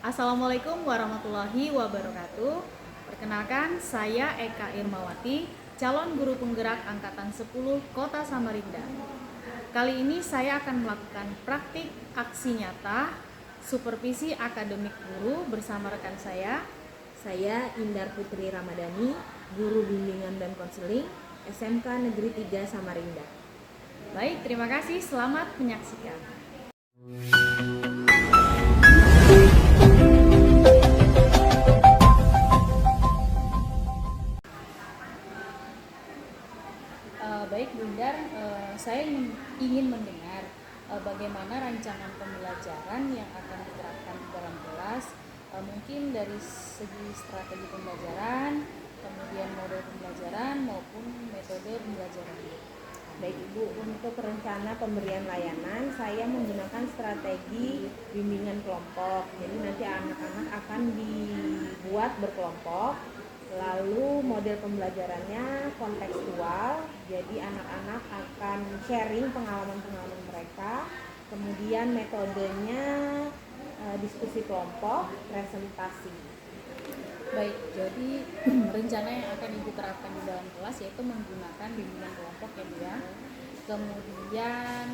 Assalamualaikum warahmatullahi wabarakatuh. Perkenalkan, saya Eka Irmawati, calon guru penggerak Angkatan 10 Kota Samarinda. Kali ini saya akan melakukan praktik aksi nyata supervisi akademik guru bersama rekan saya. Saya Indar Putri Ramadhani, guru bimbingan dan konseling SMK Negeri 3 Samarinda. Baik, terima kasih. Selamat menyaksikan. Baik Bunda, saya ingin mendengar bagaimana rancangan pembelajaran yang akan diterapkan di dalam kelas, mungkin dari segi strategi pembelajaran, kemudian model pembelajaran maupun metode pembelajaran. Baik Ibu, untuk rencana pemberian layanan saya menggunakan strategi bimbingan kelompok. Jadi nanti anak-anak akan dibuat berkelompok. Lalu model pembelajarannya kontekstual. Jadi anak-anak akan sharing pengalaman-pengalaman mereka. Kemudian metodenya diskusi kelompok, presentasi. Baik, jadi rencana yang akan Ibu terapkan di dalam kelas yaitu menggunakan bimbingan kelompok ya Bu ya. Kemudian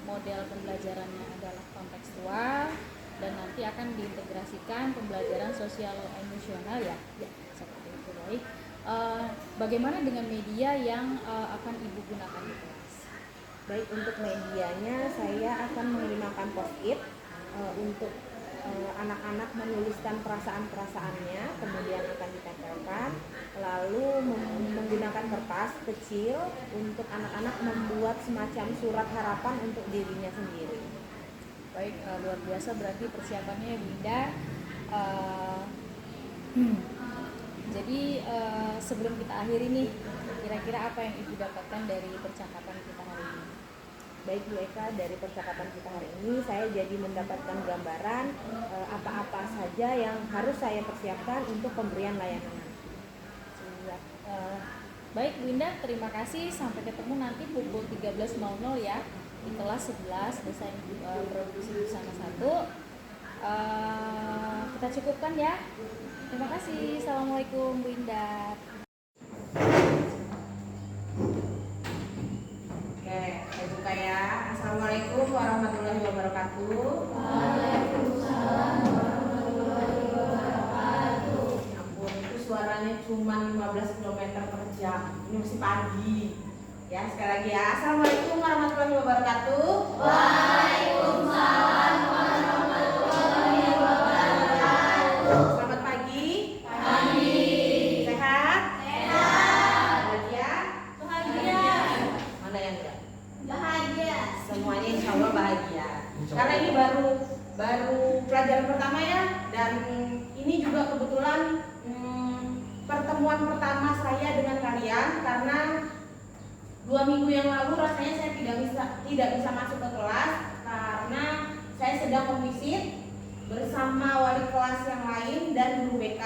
model pembelajarannya adalah kontekstual dan nanti akan diintegrasikan pembelajaran sosial emosional ya. Seperti itu. Baik. Bagaimana dengan media yang akan Ibu gunakan di kelas? Baik, untuk medianya saya akan menggunakan post-it untuk anak-anak menuliskan perasaan-perasaannya, kemudian akan ditempelkan, lalu menggunakan kertas kecil untuk anak-anak membuat semacam surat harapan untuk dirinya sendiri. Baik, luar biasa berarti persiapannya ya Bunda. Jadi sebelum kita akhiri nih, kira-kira apa yang Ibu dapatkan dari percakapan kita hari ini? Baik Bu Eka, dari percakapan kita hari ini saya jadi mendapatkan gambaran apa-apa saja yang harus saya persiapkan untuk pemberian layanan. Baik Bu Indah, terima kasih. Sampai ketemu nanti pukul 13.00 ya di kelas 11 Desain Produksi Busana 1. Kita cukupkan ya. Terima kasih. Assalamualaikum Bu Indah. Saya buka ya. Assalamualaikum warahmatullahi wabarakatuh. Waalaikumsalam warahmatullahi wabarakatuh. Ya ampun, itu suaranya cuma 15 km per jam. Ini masih pagi. Ya, sekali lagi ya. Assalamualaikum warahmatullahi wabarakatuh. Waalaikumsalam warahmatullahi wabarakatuh. Selamat pagi. Pagi. Sehat? Sehat. Bahagia? Bahagia. Mana yang enggak? Bahagia. Semuanya insya Allah bahagia. Karena ini baru pelajaran pertama ya, dan ini juga kebetulan pertemuan pertama saya dengan kalian, karena 2 minggu yang lalu rasanya saya tidak bisa masuk ke kelas karena saya sedang memvisit bersama wali kelas yang lain dan guru BK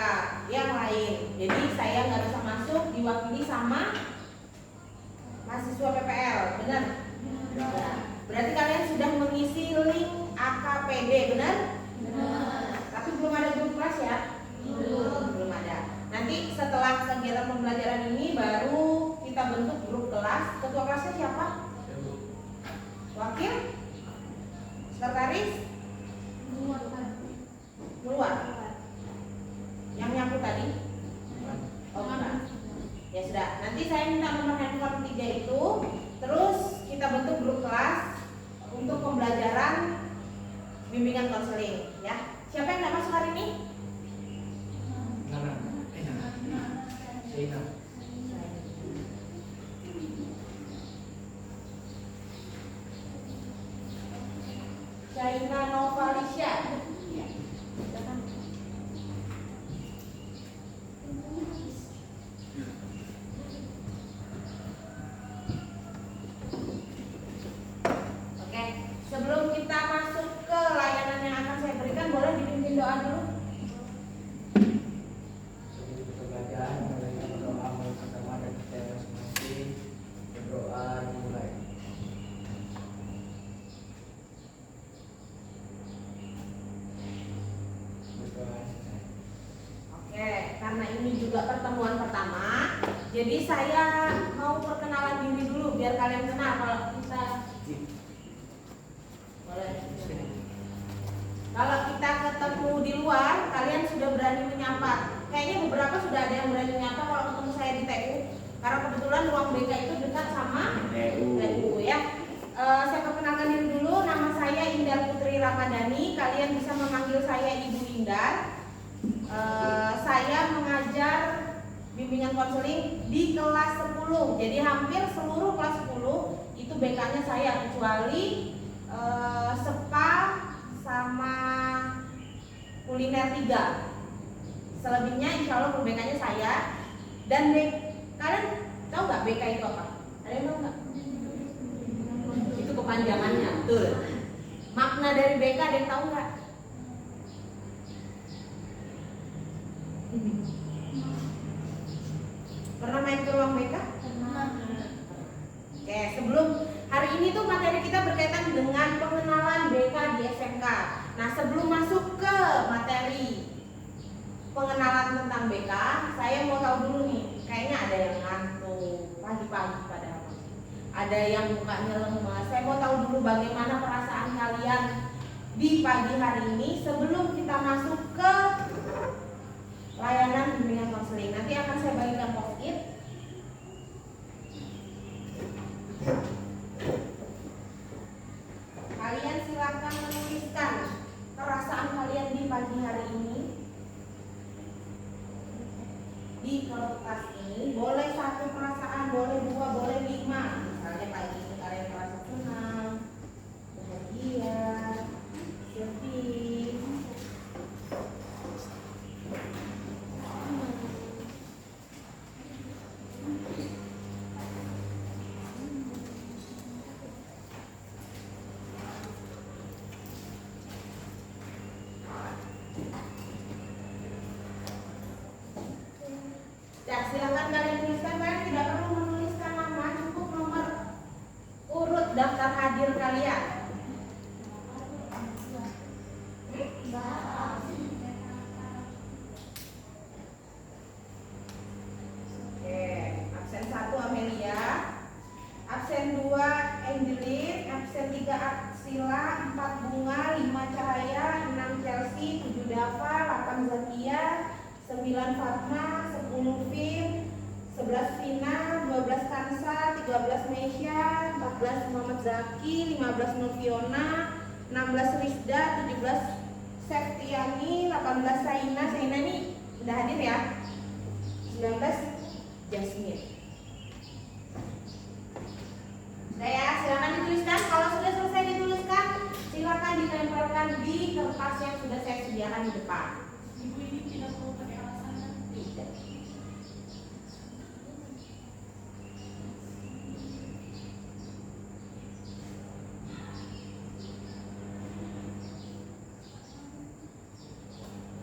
yang lain. Jadi saya nggak bisa masuk, diwakili sama mahasiswa PPL, benar? Benar. Berarti kalian sudah mengisi link AKPD, benar? Benar. Tapi belum ada grup kelas ya? Belum ada. Nanti setelah kegiatan pembelajaran ini baru kita bentuk grup kelas. Ketua kelasnya siapa? Wakil? Sekretaris? Keluar. Yang nyambut tadi? Oh, enggak. Ya sudah. Nanti saya minta nomor handphone 3 itu. Terus kita bentuk grup kelas untuk pembelajaran bimbingan konseling ya. Siapa yang nggak masuk hari ini? Shaina Novalisya. Ya. Oke, sebelum kita masuk ke layanan yang akan saya berikan, boleh dipimpin doa dulu. Jadi saya mau perkenalan diri dulu biar kalian kenal. Kalau kita boleh. Kalau kita ketemu di luar, kalian sudah berani menyapa. Kayaknya beberapa sudah ada yang berani menyapa kalau ketemu saya di TU. Karena kebetulan ruang BK itu dekat sama TU ya. Saya perkenalkan diri dulu. Nama saya Indar Putri Ramadhani. Kalian bisa memanggil saya Ibu Indar. Saya mengajar bimbingan konseling di kelas 10. Jadi hampir seluruh kelas 10 itu BK-nya saya, kecuali SEPA sama kuliner 3. Selebihnya insya Allah BK-nya saya. Dan kalian tahu nggak BK itu apa? Ada yang tahu nggak? Itu kepanjangannya, betul. Makna dari BK ada yang tahu nggak? Pernah main ke ruang BK? Oke, sebelum hari ini tuh materi kita berkaitan dengan pengenalan BK di SMK. Nah, sebelum masuk ke materi pengenalan tentang BK, saya mau tahu dulu nih. Kayaknya ada yang ngantuk pagi-pagi padahal. Ada yang mukanya lemas. Saya mau tahu dulu bagaimana perasaan kalian di pagi hari ini sebelum kita masuk ke layanan bimbingan konseling. Nanti akan saya bagikan post-it. Kalian silakan menuliskan perasaan kalian di pagi hari ini di kertas ini. Boleh satu perasaan, boleh dua, boleh 5. Misalnya pagi ini kalian merasa senang, bahagia, sedih, ya, silakan kalian tuliskan. Kalian tidak perlu menuliskan nama, cukup nomor urut daftar hadir kalian. Oke, absen 1 Amelia, absen 2 Angelin, absen 3 Arsila, 4 Bunga, 5 Cahaya, 6 Chelsea, 7 Dava, 8 Zakia, 9 Fatma, 10 Vin, 11 Vina, 12 Kansa, 13 Meisya, 14 Muhammad Zaki, 15 Nurfiona, 16 Rizda, 17 Septiani, 18 Saina. Saina ini udah hadir ya. 19 Jasmine. Udah ya, silakan dituliskan. Kalau sudah selesai dituliskan, silakan ditempelkan di kertas yang sudah saya sediakan di depan. Ibu ini tidak perlu pakai alasan. Tidak.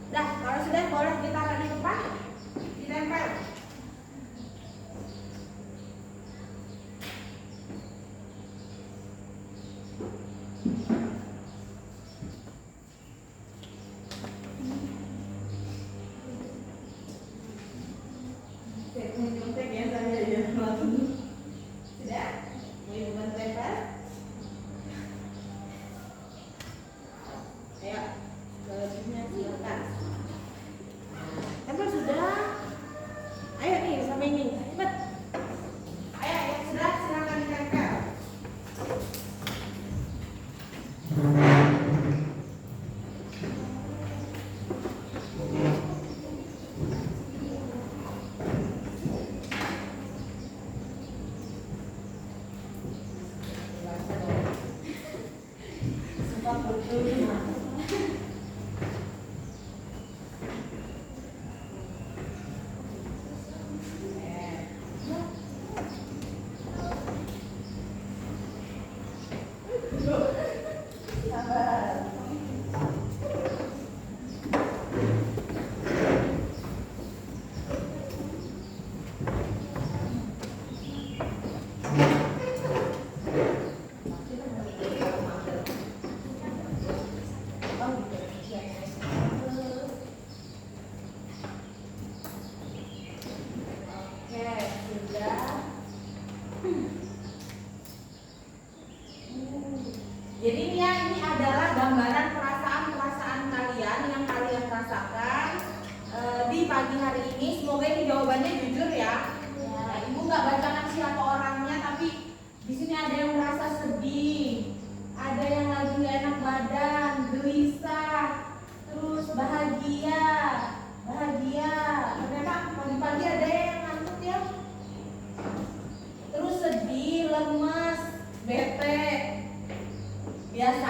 Dah, kalau sudah boleh ditaruh di depan, ditempel.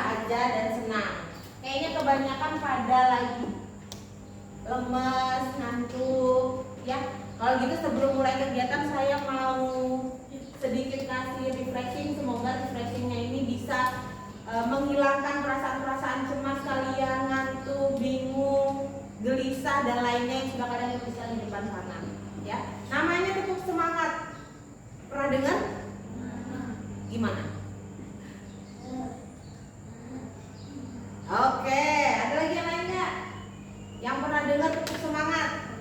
bahagia dan senang. Kayaknya kebanyakan pada lagi lemes, ngantuk, ya. Kalau gitu sebelum mulai kegiatan saya mau sedikit kasih refreshing. Semoga refreshingnya ini bisa menghilangkan perasaan-perasaan cemas kalian, ngantuk, bingung, gelisah dan lainnya yang sudah kalian tuliskan di depan sana. Ya, namanya tepuk semangat. Pernah dengar? Gimana? Oke, ada lagi yang lain nggak? Yang pernah dengar tepuk semangat?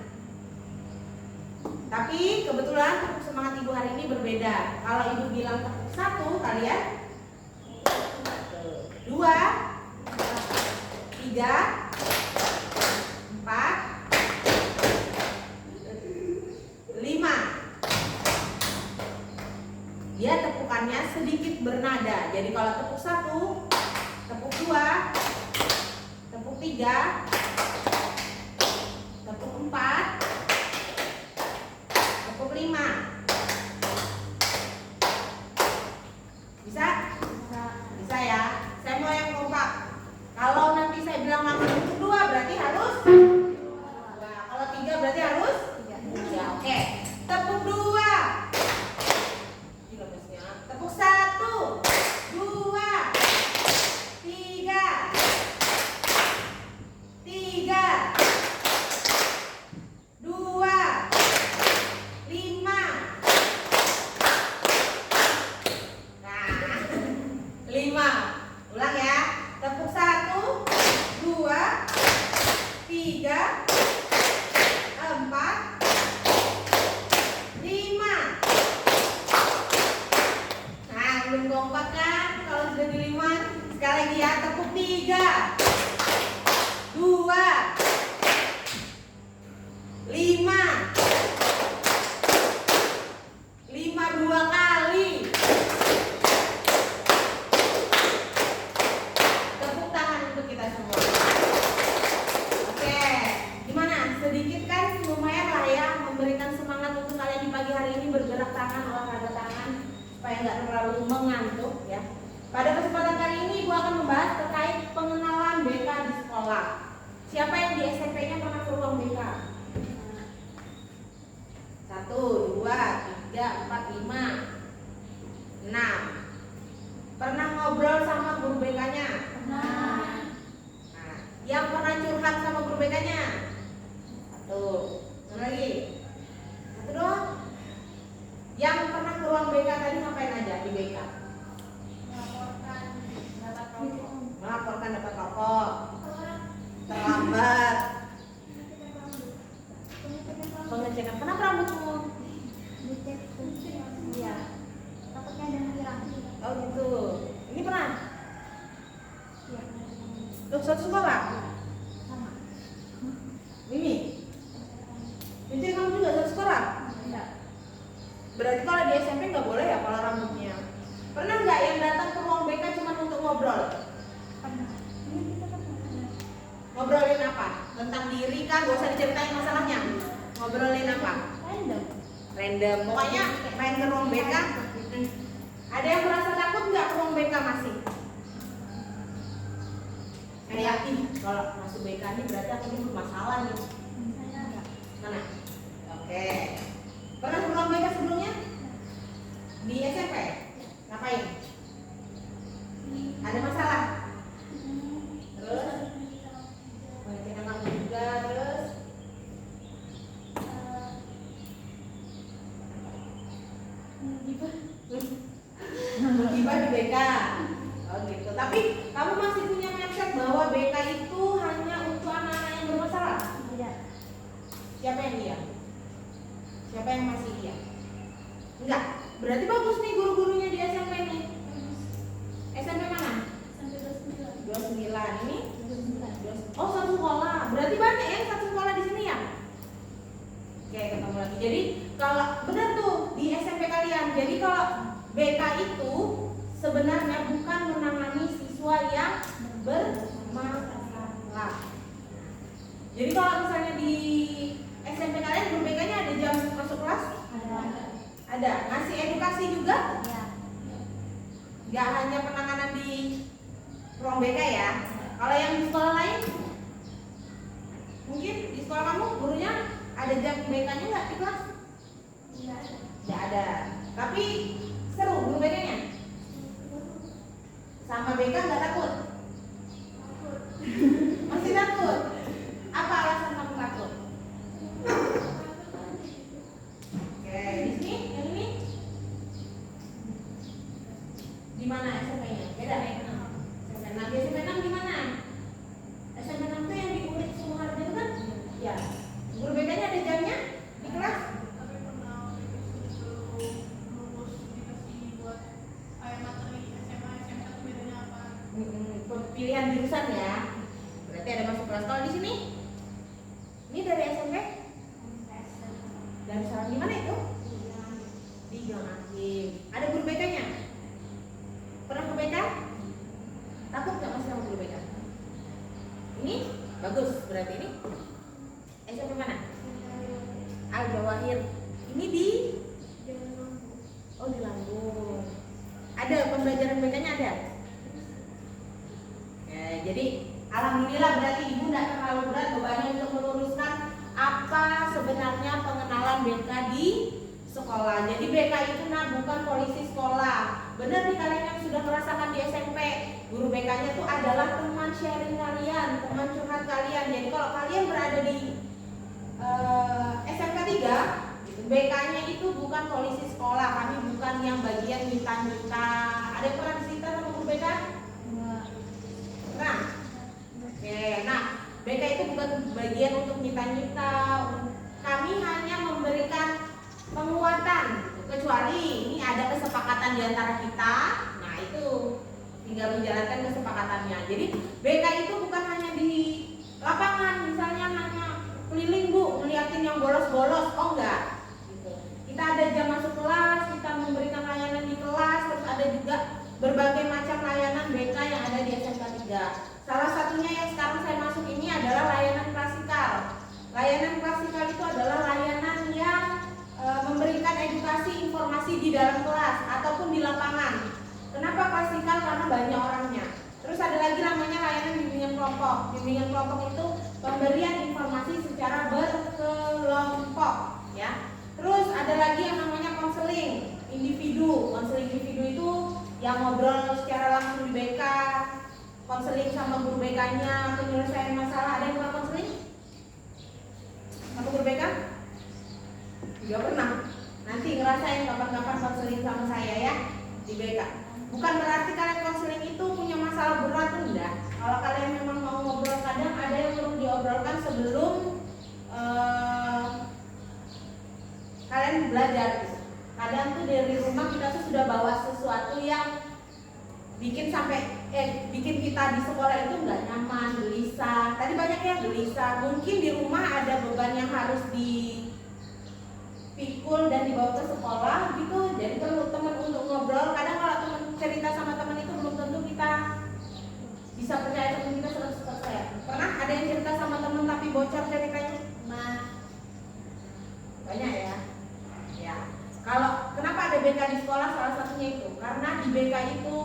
Tapi kebetulan tepuk semangat ibu hari ini berbeda. Kalau ibu bilang tepuk 1, kalian 2, 3, 4, 5. Dia tepukannya sedikit bernada. Jadi kalau tepuk 1, tepuk 2, tepuk 3, tepuk 4, tepuk 5. Bisa? Bisa ya. Saya mau yang kompak. Kalau nanti saya bilang langsung tepuk 2 berarti harus 2. Kalau 3 berarti harus 3. Oke. Tepuk 2. Gila bosnya. Tepuk 1, 2, 3, 2, 5. Nah, 5. Ulang ya. Tepuk 1, 2, 3, 4, 5. Nah, belum kompak kan? Kalau sudah di 5, sekali lagi ya. Tepuk 3, 2, 5. 5 2 kali. Tepuk tangan untuk kita semua. Oke, gimana? Sedikit kan lumayan lah ya memberikan semangat untuk kalian di pagi hari ini bergerak tangan, olahraga tangan supaya nggak terlalu mengantuk ya. Pada kesempatan kali ini Ibu akan membahas terkait pengenalan BK di sekolah. Siapa yang di SMP-nya pernah ke ruang BK? 1, 2, 3, 4, 5, 6. Pernah ngobrol sama guru BK-nya? Nah, yang pernah curhat sama guru BK-nya? 1. Yang lagi? 1 doang. Yang pernah ke ruang BK tadi ngapain aja di BK? Melaporkan dapat rokok, terlambat, pengecekan. Kenapa rambutmu? Iya, takutnya ada yang hilang. Oh gitu. Ini pernah? Iya, Tuh satu sekolah? sama. Mimi? Jadi kamu juga satu sekolah? Enggak. Berarti kalau di SMP nggak boleh ya kalau rambutnya? Pernah nggak yang datang ke ruang BK cuma untuk ngobrol? Pernah. Ini kita pernah. Ngobrolin apa? Tentang diri kah? Gak usah diceritain masalahnya. Ngobrolin apa? Random. Random. Pokoknya main ke ruang BK. Ada yang merasa takut nggak ke ruang BK masih? Kayak ih kalau masuk BK ini berarti aku ini bermasalah nih. Saya enggak. Mana? Oke. Pernah ke ruang BK sebelumnya? Di SMP? Ngapain? Ada masalah? Terus? Pengecekan rambut juga terus? Musibah di BK. Oh gitu. Tapi kamu masih punya mindset bahwa BK itu hanya untuk anak-anak yang bermasalah? Tidak. Siapa yang iya? Siapa yang masih iya? Enggak. Berarti bagus nih guru-gurunya di SMP nih. SMP mana? Sampai 29. 29. Ini? 29. Oh, satu sekolah. Berarti banyak ya satu sekolah di sini ya? Oke, ketemu lagi. Jadi kalau benar tuh di SMP kalian. Jadi kalau BK itu sebenarnya bukan menangani siswa yang bermasalah. Jadi kalau misalnya di SMP kalian guru BK-nya ada jam masuk kelas? Ada. Ada. Ngasih edukasi juga? Ya. Gak hanya penanganan di ruang BK ya. Kalau yang di sekolah lain, mungkin di sekolah kamu gurunya ada jam BK-nya nggak di kelas? Nggak ada. Tapi seru guru BK-nya. Sama BK nggak takut? Masih takut? Apa alasan kamu takut? Oke, di sini, yang ini di mana SMP-nya? Beda ya? SMP 6. Di SMP 6 di mana? SMP 6 itu yang di Unit Sumoharjo itu kan? Ya. Guru BK-nya ada jamnya di kelas? Tapi pernah sebelum lulus dikasih buat kayak materi SMA SMK itu bedanya apa? Pilihan jurusan ya. Berarti ada masuk kelas. Kalau di sini? Ini dari SMP? Dari salah gimana itu? Di Gang Hakim. Ada guru BK-nya? Pernah ke BK? Takut nggak masih sama guru BK? Ini bagus. Berarti ini SMP mana? Al Jawahir. Ini di? Oh, di Lampung. Ada pembelajaran BK-nya ada? Ya, jadi alhamdulillah berarti ibu tidak terlalu berat bebannya untuk meluruskan apa sebenarnya pengenalan BK di sekolah. Jadi BK itu bukan polisi sekolah. Benar nih kalian yang sudah merasakan di SMP, guru BK-nya itu adalah teman sharing kalian, teman curhat kalian. Jadi kalau kalian berada di SMK 3, BK-nya itu bukan polisi sekolah. Kami bukan yang bagian minta-minta. Ada yang pernah disita sama guru BK? Nah, oke, nah BK itu bukan bagian untuk nyita-nyita. Kami hanya memberikan penguatan, kecuali ini ada kesepakatan di antara kita. Nah itu tinggal menjalankan kesepakatannya. Jadi BK itu bukan hanya di lapangan, misalnya hanya keliling bu, ngeliatin yang bolos-bolos. Oh enggak, gitu. Kita ada jam masuk kelas, kita memberikan layanan di kelas, terus ada juga berbagai macam layanan BK yang ada di SMK 3. Salah satunya yang sekarang saya masuk ini adalah layanan klasikal. Layanan klasikal itu adalah layanan yang memberikan edukasi informasi di dalam kelas ataupun di lapangan. Kenapa klasikal? Karena banyak orangnya. Terus ada lagi namanya layanan bimbingan kelompok. Bimbingan kelompok itu pemberian informasi secara berkelompok, ya. Terus ada lagi yang namanya konseling individu. Konseling individu itu yang ngobrol secara langsung di BK, konseling sama guru BK-nya, penyelesaian masalah. Ada yang pernah konseling sama guru BK? Juga pernah. Nanti ngerasain kapan-kapan konseling sama saya ya di BK. Bukan berarti kalian konseling itu punya masalah berat, enggak. Kalau kalian memang mau ngobrol, kadang ada yang perlu diobrolkan sebelum kalian belajar. Kadang tuh dari rumah kita tuh sudah bawa sesuatu yang bikin kita di sekolah itu nggak nyaman, gelisah. Tadi banyak yang gelisah. Mungkin di rumah ada beban yang harus dipikul dan dibawa ke sekolah gitu. Jadi perlu teman untuk ngobrol. Kadang kalau teman cerita sama teman itu belum tentu kita bisa percaya teman kita 100%. Pernah ada yang cerita sama teman tapi bocor ceritanya? Nah, banyak ya. Ya. Kalau kenapa ada BK di sekolah, salah satunya itu karena di BK itu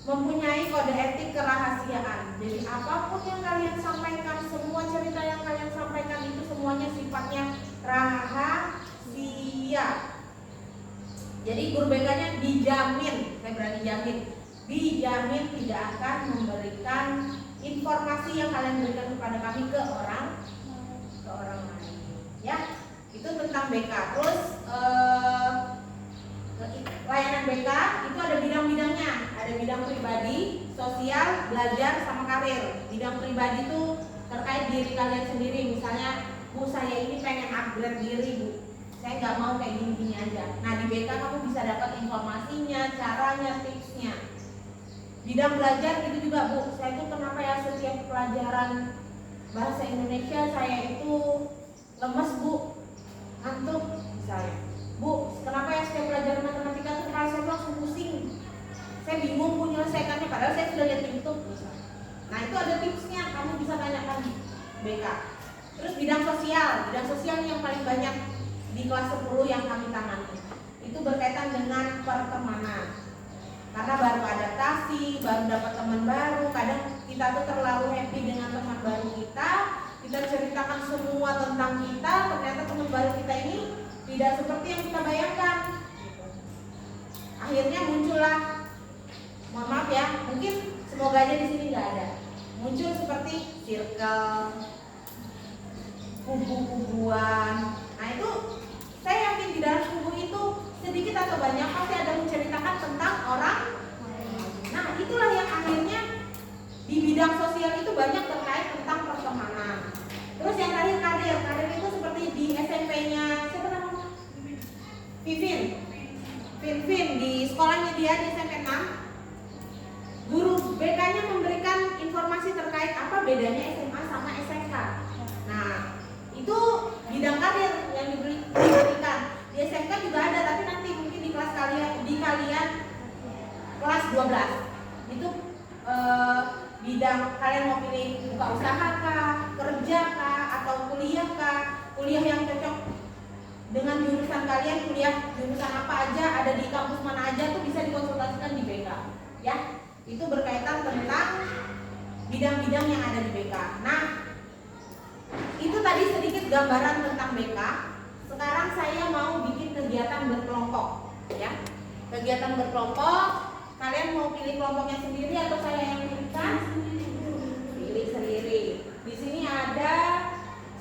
mempunyai kode etik kerahasiaan. Jadi apapun yang kalian sampaikan, semua cerita yang kalian sampaikan itu semuanya sifatnya rahasia. Jadi guru BK-nya dijamin, saya berani jamin, dijamin tidak akan memberikan informasi yang kalian berikan kepada kami ke orang lain. Ya. Itu tentang BK. Terus layanan BK itu ada bidang-bidangnya. Ada bidang pribadi, sosial, belajar, sama karir. Bidang pribadi itu terkait diri kalian sendiri. Misalnya, Bu, saya ini pengen upgrade diri, Bu. Saya nggak mau kayak gini-gini aja. Nah, di BK kamu bisa dapat informasinya, caranya, tipsnya. Bidang belajar itu juga, Bu. Saya tuh kenapa ya setiap pelajaran bahasa Indonesia saya itu lemes, Bu, ngantuk misalnya. Bu, kenapa ya setiap pelajaran matematika tuh kepala saya langsung pusing, saya bingung Bu menyelesaikannya, padahal saya sudah lihat di YouTube misalnya. Nah itu ada tipsnya, kamu bisa tanyakan di BK. Terus bidang sosial yang paling banyak di kelas 10 yang kami tangani itu berkaitan dengan pertemanan. Karena baru adaptasi beradaptasi, baru dapat teman baru. Kadang kita tuh terlalu happy dengan teman baru kita ceritakan semua tentang kita, ternyata teman baru kita ini tidak seperti yang kita bayangkan. Akhirnya muncullah, mohon maaf ya, mungkin semoga aja di sini nggak ada, muncul seperti circle, kubu-kubuan. Nah itu saya yakin di dalam kubu itu sedikit atau banyak pasti ada menceritakan tentang orang. Nah itulah yang akhirnya di bidang sosial itu banyak terkait tentang pertemanan. Terus yang terakhir karir itu seperti di SMP-nya siapa namanya? Vin di sekolahnya dia di SMP 6. Guru BK-nya memberikan informasi terkait apa bedanya SMA sama SMK. Nah itu bidang karir yang diberikan. Di SMK juga ada, tapi nanti mungkin di kelas kalian kelas 12 itu bidang kalian mau pilih buka usaha kah, kerja kah, atau kuliah kah, kuliah yang cocok dengan jurusan kalian, kuliah jurusan apa aja, ada di kampus mana aja tuh bisa dikonsultasikan di BK ya. Itu berkaitan tentang bidang-bidang yang ada di BK. Nah itu tadi sedikit gambaran tentang BK. Sekarang saya mau bikin kegiatan berkelompok ya. Kegiatan berkelompok, kalian mau pilih kelompoknya sendiri atau saya yang pilihkan? Pilih sendiri. Di sini ada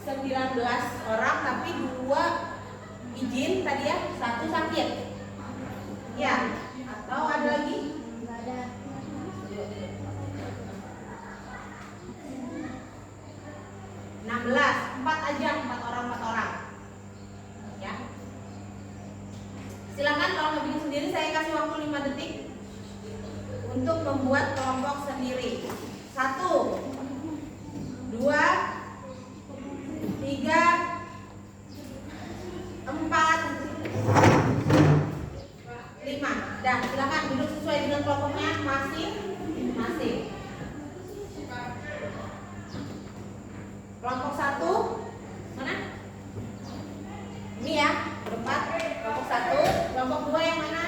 19 orang tapi 2 izin tadi ya, 1 sakit. Ya, atau ada lagi? Enggak ada. 16, 4 aja, 4 orang. Ya. Silakan kalau mau bikin sendiri saya kasih waktu 5 detik untuk membuat kelompok sendiri. 1 2 3 4 5. Dah, silakan duduk sesuai dengan kelompoknya masing-masing. Kelompok 1 mana? Ini ya, berempat. Kelompok 1, kelompok 2 yang mana?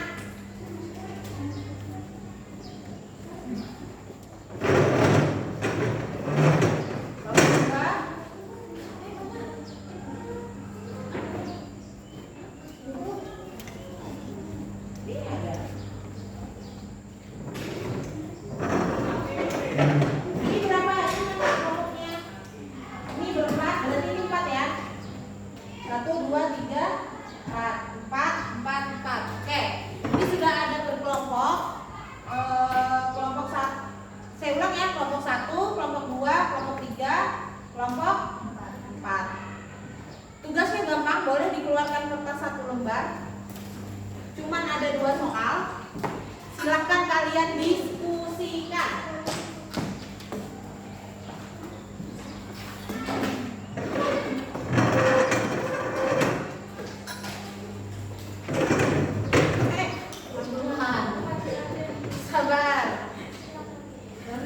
Ini berapa? Ini mana kelompoknya? Ini berempat, berarti ini 4 ya. 1, 2, 3, 4. Oke, ini sudah ada berkelompok. Kelompok 1, saya ulang ya, kelompok 1, kelompok 2, kelompok 3, kelompok 4. Tugasnya gampang, boleh dikeluarkan kertas 1 lembar. Cuman ada 2 soal. Silahkan kalian diskusikan. Sabar. Dan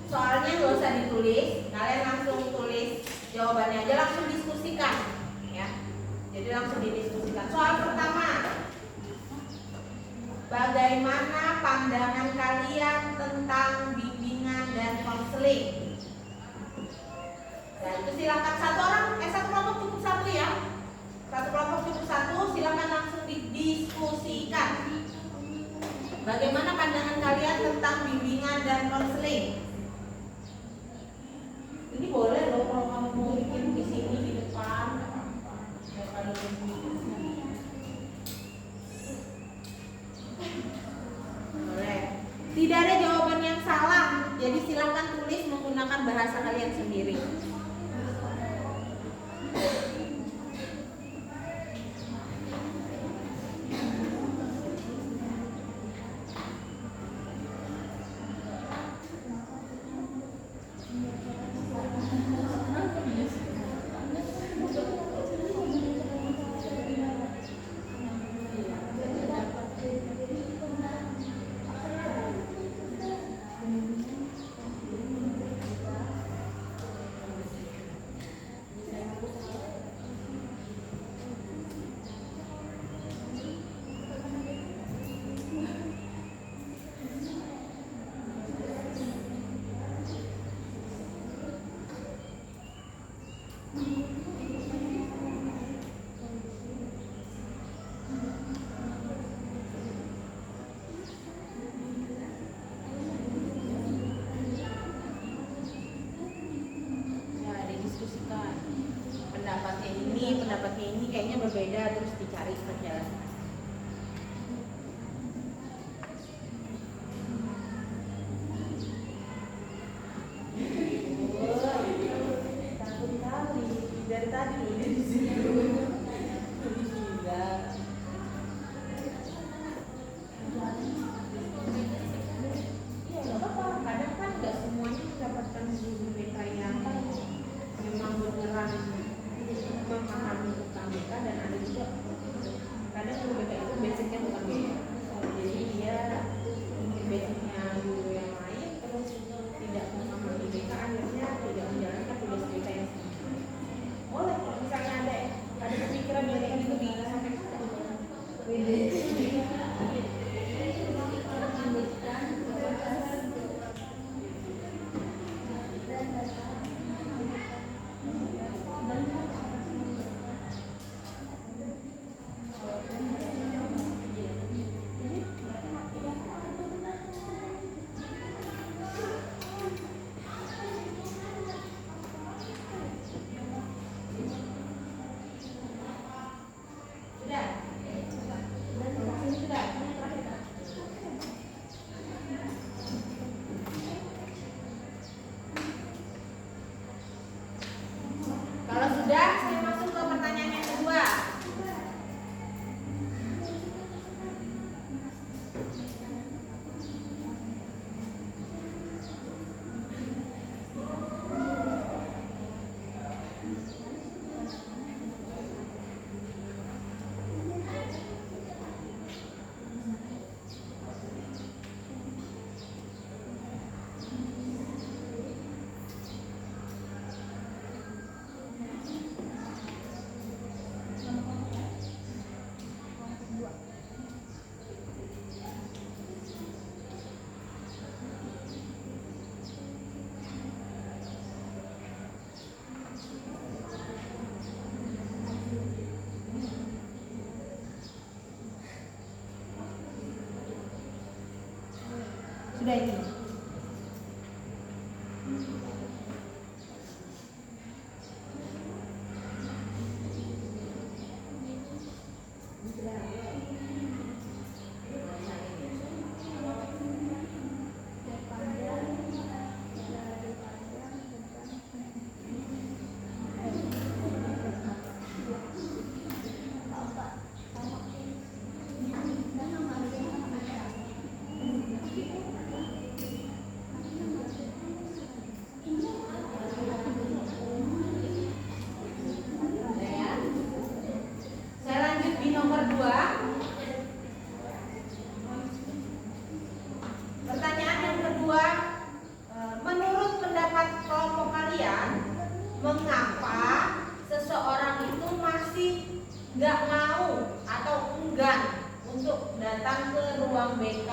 soalnya nggak usah ditulis, kalian langsung tulis jawabannya aja, langsung diskusikan ya. Jadi langsung didiskusikan. Soal pertama, bagaimana pandangan kalian tentang bimbingan dan konseling? Dan itu silakan satu kelompok cukup 1 ya. Satu kelompok cukup 1, silakan langsung didiskusikan. Bagaimana pandangan kalian tentang bimbingan dan konseling? Ini boleh loh kalau kamu mau bikin di sini di depan. Boleh. Tidak ada jawaban yang salah. Jadi silakan tulis menggunakan bahasa kalian sendiri. Kalau sudah, saya masuk ke pertanyaan yang kedua. Sudah ini. Saya lanjut di nomor 2. Pertanyaan yang kedua, menurut pendapat kelompok kalian, mengapa seseorang itu masih nggak mau atau enggan untuk datang ke ruang BK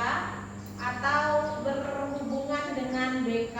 atau berhubungan dengan BK?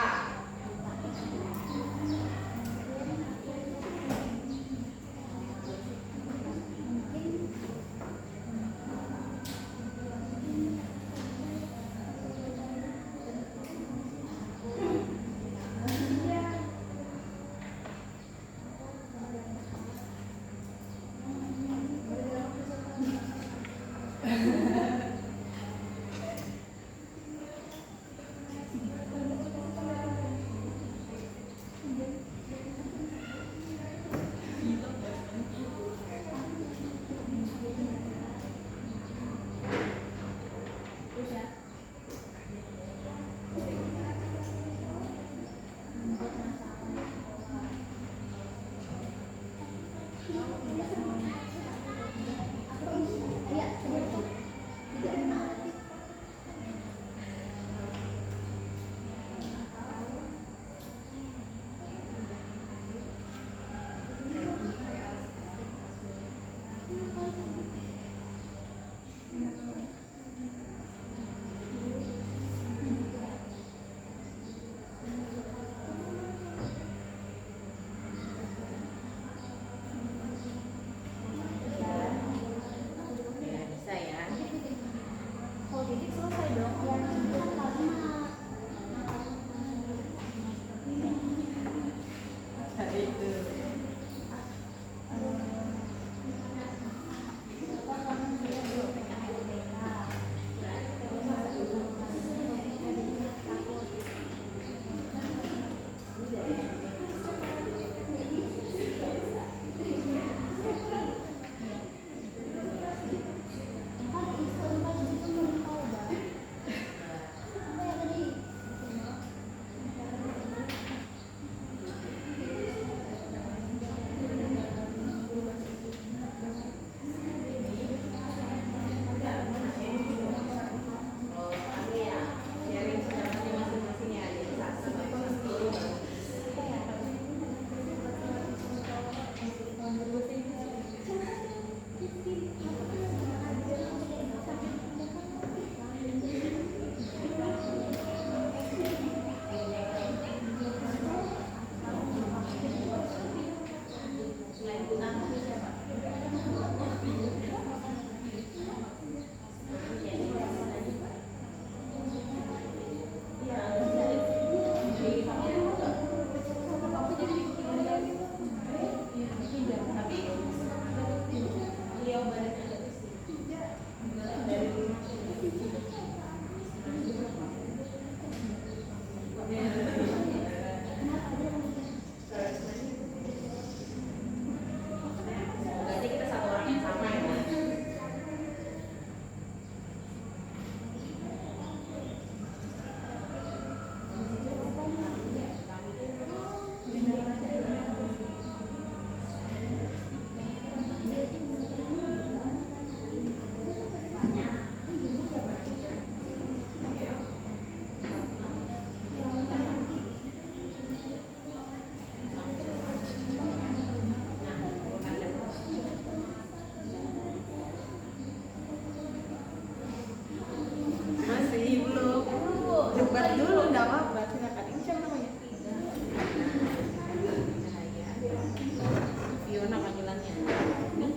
Masih belum. Debat dulu, enggak apa-apa. Silakan. Ini siapa namanya? Fiona panggilannya. Ini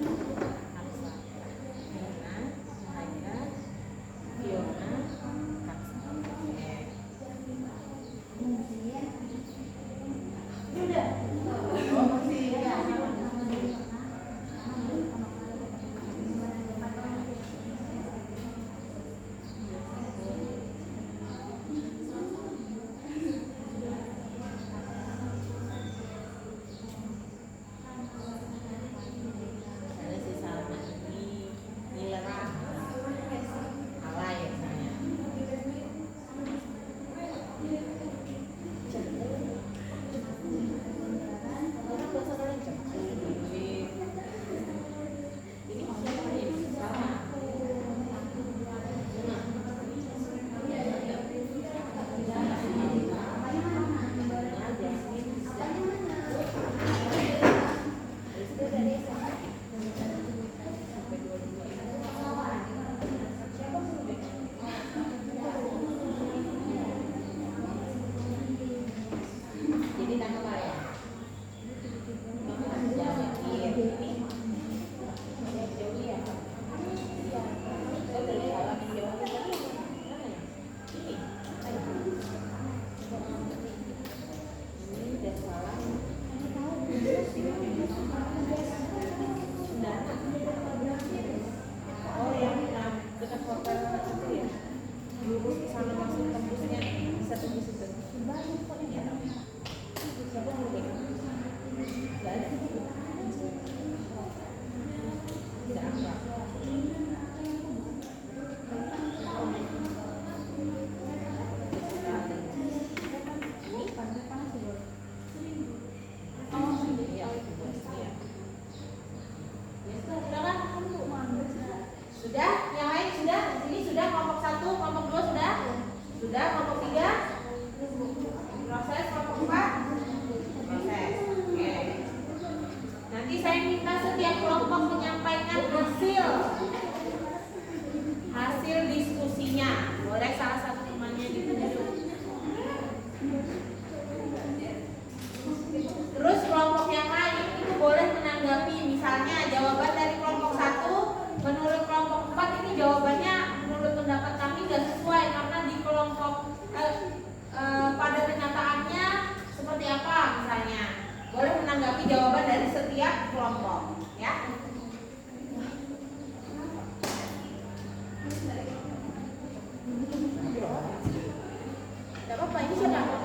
Hamsa. Fiona, Cahaya, Fiona, Hamsa. Oke. Sudah. Oh, masih ya. Ada si Salma ini Nilera alay ya saya. Ini siapa ya? Salma. Jadi tanggal apa ya? Oh yang dekat hotel itu ya? Lurus ke sana langsung tembusnya bisa tembus itu. Siapa yang udah? Gak ada. Tidak apa. Ini pantai panas ya? Oh iya, iya. Sudah kan? Sudah? Yang lain sudah? Ini sudah kelompok 1, kelompok 2 sudah? Sudah, kelompok 3? Proses kelompok 4? Proses. Oke. Nanti saya minta setiap kelompok menyampaikan hasil diskusinya. Boleh salah satu temannya ditunjuk. Terus kelompok yang lain itu boleh menanggapi, misalnya jawaban dari kelompok 1 menurut kelompok 4 ini jawabannya menurut pendapat kami nggak sesuai karena di kelompok pada kenyataannya seperti apa misalnya. Boleh menanggapi jawaban dari setiap kelompok, ya. Tidak apa-apa, ini siapa?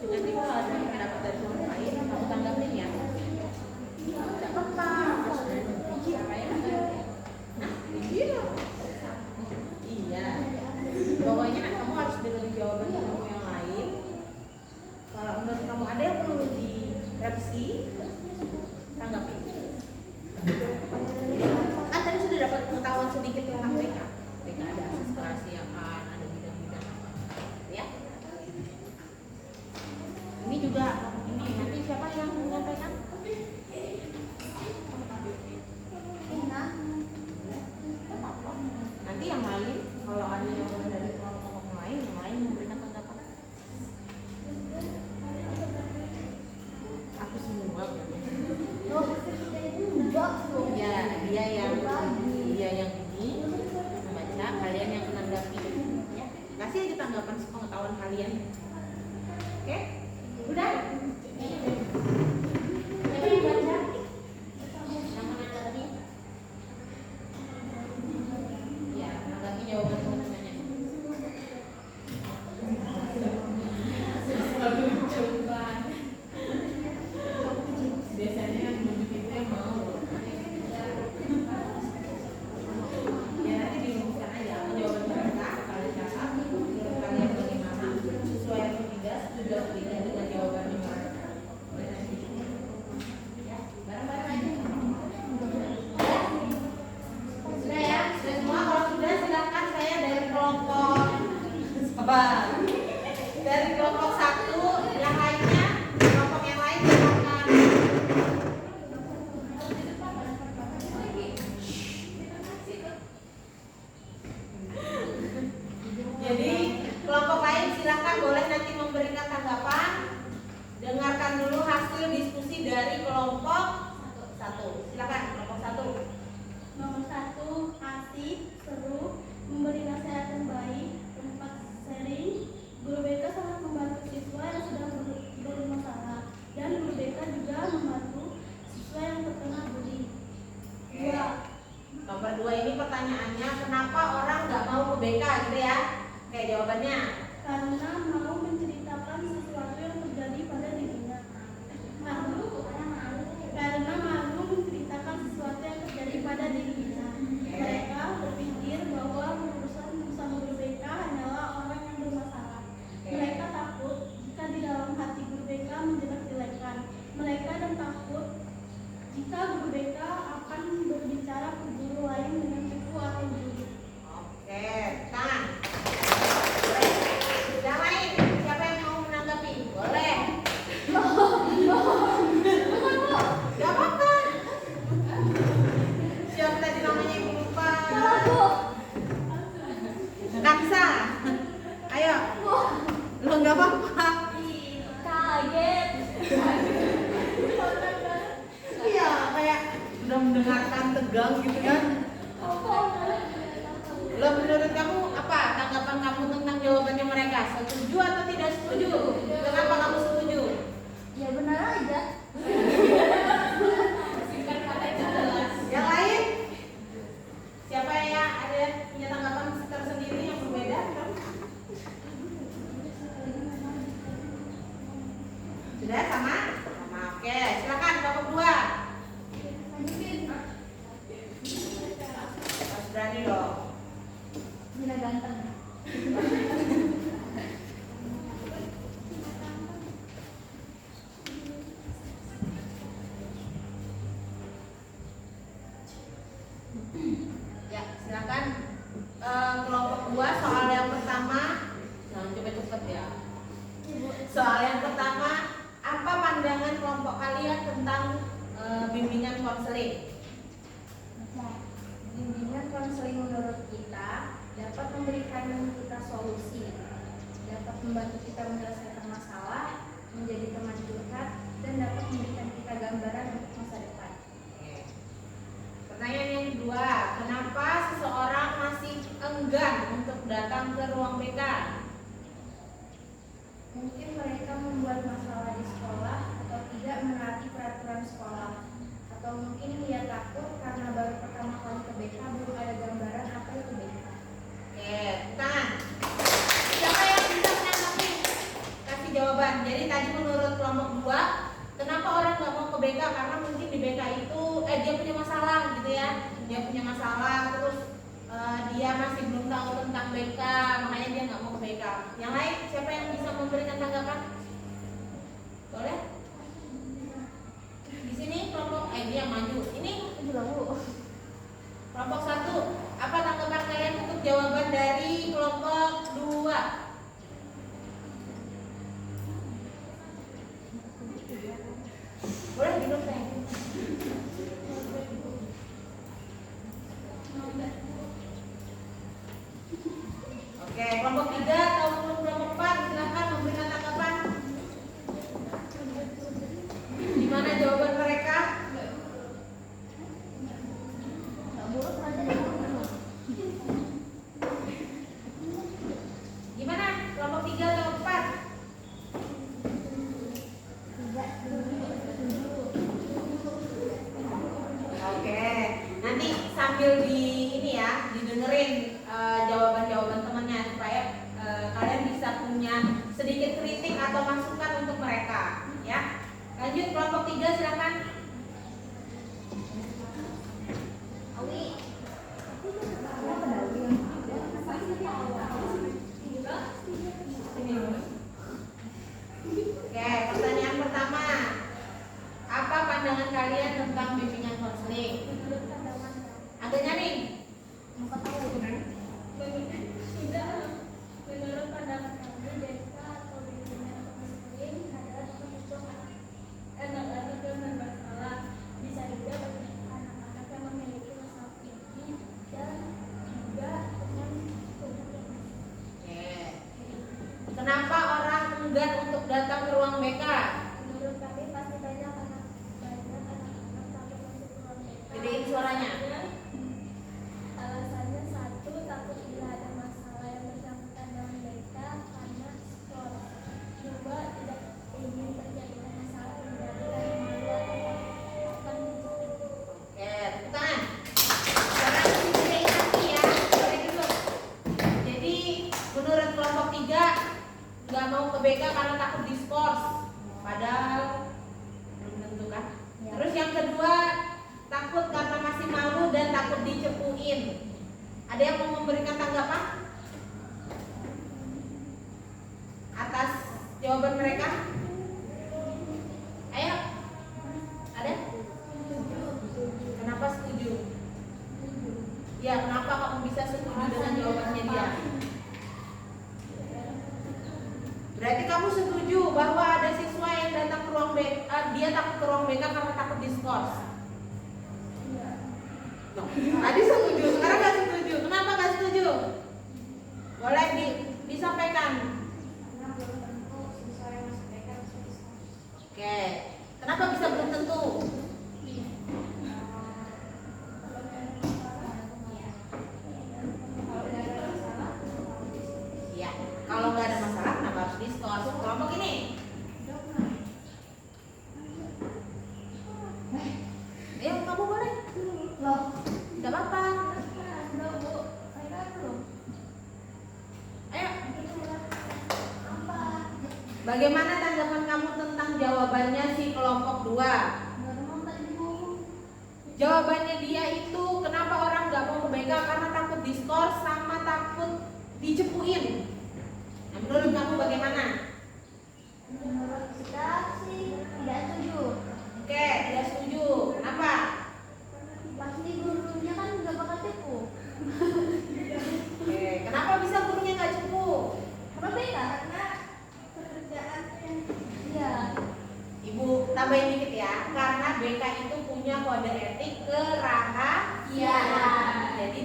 Nanti kalau ada pendapat dari kelompok lain, kamu tanggapin ya. Tidak apa-apa. Nah, iya. Iya. Pokoknya kamu harus dengerin jawaban kamu yang lain. kelompok satu. Silakan kelompok satu. Nomor 1, asik, seru, memberi nasihat yang baik, tempat sharing. Guru BK sangat membantu siswa yang sedang bermasalah, dan guru BK juga membantu siswa yang terkena bullying. 2. Nomor 2 ini pertanyaannya, kenapa orang nggak mau ke BK gitu ya? Oke, jawabannya. Karena mau menceritakan sesuatu yang terjadi pada dirinya. Karena malu menceritakan sesuatu yang terjadi pada dirinya. Mereka berpikir bahwa berurusan bersama guru BK hanyalah orang yang bermasalah. Mereka takut jika di dalam hati guru BK menjelek-jelekan mereka, dan takut jika guru BK akan berbicara ke guru lain dengan tipu atau buruk. Oke, tangan. Yang lain, siapa yang mau menanggapi? Boleh. Gak apa-apa. Siapa tadi namanya ibu lupa? Naksa. Ayo. Lo gak apa-apa. Kaget. Iya, kayak udah mendengarkan tegang gitu kan. Lo menurut kamu apa tanggapan kamu tentang jawabannya mereka? Setuju atau tidak setuju? Kenapa kamu setuju? Ya benar aja. Yang lain? Siapa yang ada punya tanggapan tersendiri yang berbeda? Sudah sama? Sama. Oke, silakan kelompok 2. Harus berani dong. Gila ganteng. Ya, silakan. Kelompok 2 soal yang pertama. Jangan cepet-cepet ya. Soal yang pertama, apa pandangan kelompok kalian tentang bimbingan konseling? Bimbingan konseling menurut kita dapat memberikan kita solusi, dapat membantu kita menyelesaikan masalah, menjadi teman curhat, dan dapat memberikan kita gambaran untuk masa depan. Pertanyaan yang kedua, kenapa seseorang masih enggan untuk datang ke ruang BK? Mungkin mereka membuat masalah di sekolah atau tidak menaati peraturan sekolah, atau mungkin dia takut karena baru pertama kali ke BK belum ada gambaran apa itu BK. Oke, tangan. Siapa yang bisa menanggapi? Kasih jawaban. Jadi tadi menurut kelompok 2, kenapa orang nggak mau ke BK? Karena mungkin di BK itu dia punya masalah gitu ya. Dia punya masalah, terus dia masih belum tahu tentang BK, makanya dia nggak mau ke BK. Yang lain, siapa yang bisa memberikan tanggapan? Boleh? Di sini kelompok dia maju. Ini kelompok 1. Apa tanggapan kalian untuk jawaban dari kelompok 2? Boleh minum teh. Oke, kelompok 3 atau kelompok 4 silakan memberikan tanggapan. Gimana jawaban mereka? Gimana? Kelompok 3 atau 4? Oke, nanti sambil didengerin jawaban-jawaban temannya supaya kalian bisa punya sedikit kritik atau masukan untuk mereka, ya. Lanjut kelompok 3 silakan. Oke, pertanyaan pertama. Apa pandangan kalian tentang bimbingan konseling? Agak nyaring. Menurut pandangan kami, BK atau bimbingan konseling adalah untuk anak-anak yang bermasalah. Bisa juga bagi anak-anak yang memiliki masalah tinggi dan juga dengan kebutuhan. Oke. Kenapa orang enggan untuk datang ke ruang BK? Menurut kami pasti banyak anak-anak suaranya. Alasannya satu, takut bila ada masalah yang bersangkutan dengan mereka karena skor. Dua, tidak ingin terjadinya masalah pendidikan malu atau akan dijatuhi. Oke, tepuk tangan. Sekarang kita ingat ya, boleh dulu. Jadi menurut kelompok 3 nggak mau ke BK karena takut diskors. Padahal belum tentu kan. Terus yang kedua takut karena masih malu dan takut dicepuin. Ada yang mau memberikan tanggapan atas jawaban mereka? Ayo, ada? Kenapa setuju? Ya, kenapa kamu bisa setuju dengan jawabannya dia? Berarti kamu setuju bahwa ada siswa yang datang ke ruang BK, dia takut ke ruang BK karena takut diskors. Tadi setuju, sekarang nggak setuju. Kenapa nggak setuju? Boleh disampaikan. Karena belum tentu siswa yang masuk BK bisa diskors. Oke, kenapa bisa belum tentu? Ya, kalau nggak ada masalah kenapa harus diskors? Kelompok ini. Ayo, kamu boleh. Loh, Nggak apa-apa. udah Bu, mereka belum. Ayo. Apa? Bagaimana tanggapan kamu tentang jawabannya si kelompok 2? Normal tadi Bu. Jawabannya dia itu kenapa orang nggak mau ke BK karena takut diskors sama takut dicepuin. Nah, menurut kamu bagaimana? Menurut kita sih tidak setuju. Oke, tidak setuju. Kenapa? Pasti gurunya kan nggak bakal cepu. Oke, kenapa bisa gurunya nggak cepu? Karena beda, karena pekerjaan yang iya. Ibu tambahin dikit ya, karena BK itu punya kode etik kerahasiaan. Jadi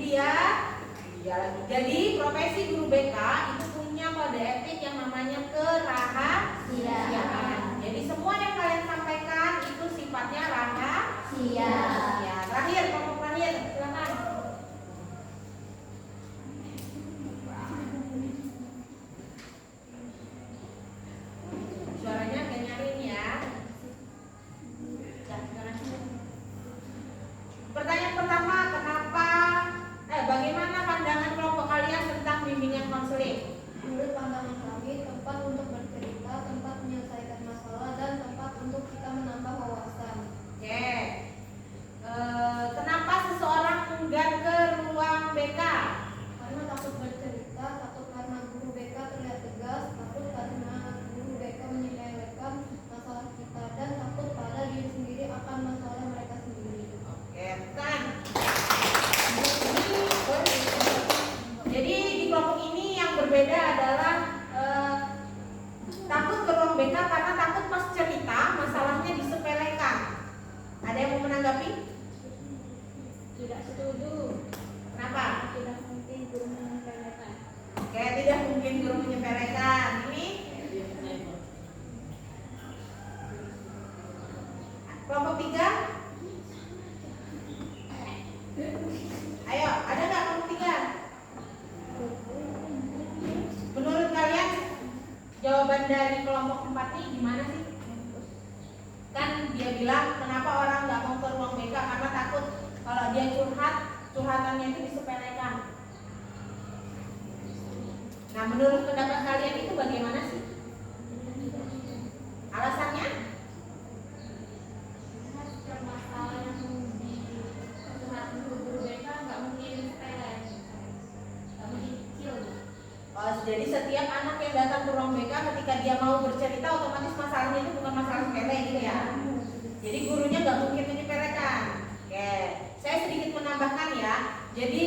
jadi profesi guru BK itu punya kode etik yang namanya kerahasiaan. Jadi semua yang kalian sampaikan itu sifatnya rahasia. Ya, terakhir kelompok terakhir, silakan. Suaranya agak nyaring ya. Pertanyaan pertama, bagaimana pandangan kelompok kalian tentang bimbingan konseling? Menurut pandangan kami, tempat untuk bercerita, tempat menyelesaikan masalah, dan tempat untuk kita menambah wawasan. Oke. Kenapa seseorang enggan ke ruang BK? Karena takut bercerita, takut karena guru BK terlihat tegas, takut karena guru BK menyepelekan masalah kita, dan takut pada diri sendiri akan masalah mereka sendiri. Oke, bukan. Jadi di kelompok ini yang berbeda adalah takut ke ruang BK karena takut pas cerita masalahnya disepelekan. Ada yang mau menanggapi? Tidak setuju. Kenapa? Tidak mungkin guru menyepelekan. Oke, tidak mungkin guru menyepelekan. Ini kelompok 3. Ayo, ada nggak kelompok 3? Menurut kalian jawaban dari kelompok 4 ini gimana sih? Kan dia bilang kenapa orang nggak mau ke ruang BK karena takut kalau dia curhatannya itu disepelekan. Nah, menurut pendapat kalian itu bagaimana sih? Alasannya? Setiap masalah yang dicurhatin guru BK nggak mungkin sepele, nggak mungkin kecil. Oh, jadi setiap anak yang datang ke ruang BK ketika dia mau bercerita otomatis masalahnya itu bukan masalah sepele gitu ya. Jadi gurunya nggak mungkin menyepelekan. Oke, saya sedikit menambahkan ya. Jadi